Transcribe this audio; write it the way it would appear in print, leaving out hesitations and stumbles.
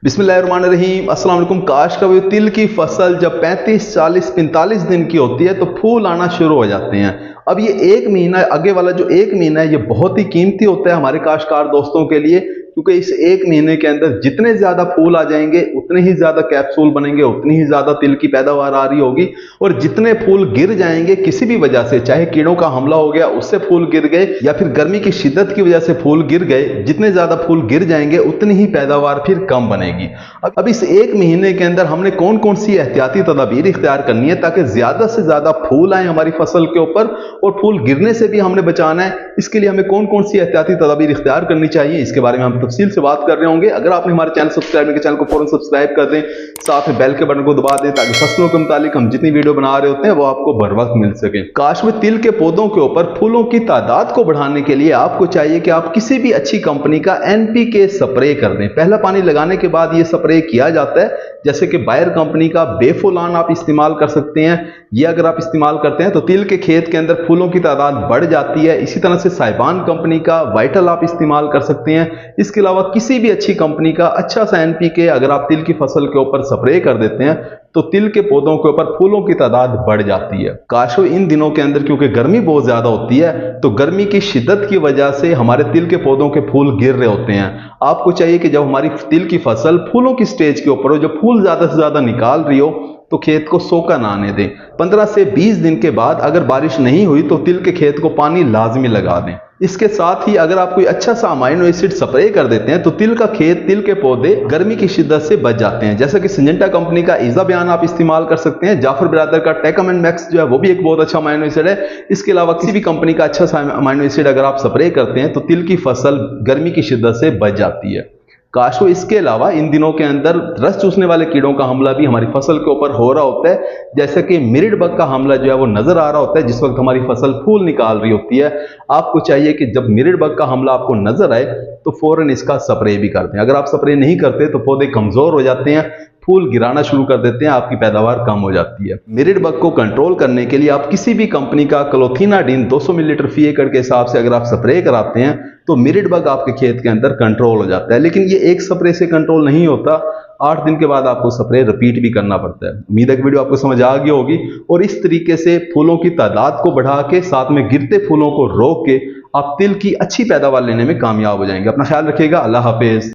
बिस्मिल्लाहिर्रहमानिर्रहीम अस्सलाम वालेकुम। काश का तिल की फसल जब 35, 40, 45 दिन की होती है तो फूल आना शुरू हो जाते हैं। अब ये एक महीना आगे वाला जो एक महीना है ये बहुत ही कीमती होता है हमारे काश्तकार दोस्तों के लिए, क्योंकि इस एक महीने के अंदर जितने ज्यादा फूल आ जाएंगे उतने ही ज्यादा कैप्सूल बनेंगे, उतनी ही ज्यादा तिल की पैदावार आ रही होगी। और जितने फूल गिर जाएंगे किसी भी वजह से, चाहे कीड़ों का हमला हो गया उससे फूल गिर गए या फिर गर्मी की शिद्दत की वजह से फूल गिर गए, जितने ज्यादा फूल गिर जाएंगे उतनी ही पैदावार फिर कम बनेगी। अब इस एक महीने के अंदर हमने कौन कौन सी एहतियाती तदाबीर इख्तियार करनी है ताकि ज्यादा से ज्यादा फूल आए हमारी फसल के ऊपर और फूल गिरने से भी हमने बचाना है। इसके लिए हमें कौन कौन सी एहतियाती तदाबीर इख्तियार करनी चाहिए, इसके बारे में हम तफसील से बात कर रहे होंगे। अगर आपने हमारे चैनल सब्सक्राइब नहीं किया, चैनल को फौरन सब्सक्राइब कर दें, साथ में बेल के बटन को दबा दें ताकि फसलों के मुतालिक हम जितनी वीडियो बना रहे होते हैं वो आपको बर वक्त मिल सके। काश में तिल के पौधों के ऊपर फूलों की तादाद को बढ़ाने के लिए आपको चाहिए कि आप किसी भी अच्छी कंपनी का NPK स्प्रे कर दें। पहला पानी लगाने के बाद ये स्प्रे किया जाता है, जैसे कि बायर कंपनी का बेफुलान आप इस्तेमाल कर सकते हैं। ये अगर आप इस्तेमाल करते हैं तो तिल के खेत के अंदर फूलों की तादाद बढ़ जाती है। इसी तरह से साइबान कंपनी का वाइटल आप इस्तेमाल कर सकते हैं। इसके अलावा किसी भी अच्छी कंपनी का अच्छा सा NPK अगर आप तिल की फसल के ऊपर स्प्रे कर देते हैं तो तिल के पौधों के ऊपर फूलों की तादाद बढ़ जाती है। काशो इन दिनों के अंदर क्योंकि गर्मी बहुत ज्यादा होती है तो गर्मी की शिद्दत की वजह से हमारे तिल के पौधों के फूल गिर रहे होते हैं। आपको चाहिए कि जब हमारी तिल की फसल फूलों की स्टेज के ऊपर हो, जब फूल ज्यादा से ज्यादा निकाल रही हो, तो खेत को सोखा ना आने दें। 15 से 20 दिन के बाद अगर बारिश नहीं हुई तो तिल के खेत को पानी लाजमी लगा दें। इसके साथ ही अगर आप कोई अच्छा सा अमाइनो एसिड स्प्रे कर देते हैं तो तिल का खेत, तिल के पौधे गर्मी की शिद्दत से बच जाते हैं। जैसे कि सिंजेंटा कंपनी का ईजा बयान आप इस्तेमाल कर सकते हैं। जाफर बिरादर का टेकमेंट मैक्स जो है वो भी एक बहुत अच्छा अमाइनो एसिड है। इसके अलावा किसी भी कंपनी का अच्छा सा अमाइनो एसिड अगर आप स्प्रे करते हैं तो तिल की फसल गर्मी की शिद्दत से बच जाती है। काशो इसके अलावा इन दिनों के अंदर रस चूसने वाले कीड़ों का हमला भी हमारी फसल के ऊपर हो रहा होता है, जैसे कि मिरिड बग का हमला जो है वो नजर आ रहा होता है जिस वक्त हमारी फसल फूल निकाल रही होती है। आपको चाहिए कि जब मिरिड बग का हमला आपको नजर आए तो फौरन इसका स्प्रे भी कर दें। अगर आप स्प्रे नहीं करते तो पौधे कमजोर हो जाते हैं, फूल गिराना शुरू कर देते हैं, आपकी पैदावार कम हो जाती है। मिरिड बग को कंट्रोल करने के लिए आप किसी भी कंपनी का क्लोथिनाडीन 200 मिलीलीटर फी एकड़ के हिसाब से अगर आप स्प्रे कराते हैं तो मिरिड बग आपके खेत के अंदर कंट्रोल हो जाता है। लेकिन ये एक स्प्रे से कंट्रोल नहीं होता, 8 दिन के बाद आपको स्प्रे रिपीट भी करना पड़ता है। उम्मीद है कि वीडियो आपको समझ आ गई होगी और इस तरीके से फूलों की तादाद को बढ़ा के साथ में गिरते फूलों को रोक के आप तिल की अच्छी पैदावार लेने में कामयाब हो जाएंगे। अपना ख्याल रखिएगा। अल्लाह हाफिज।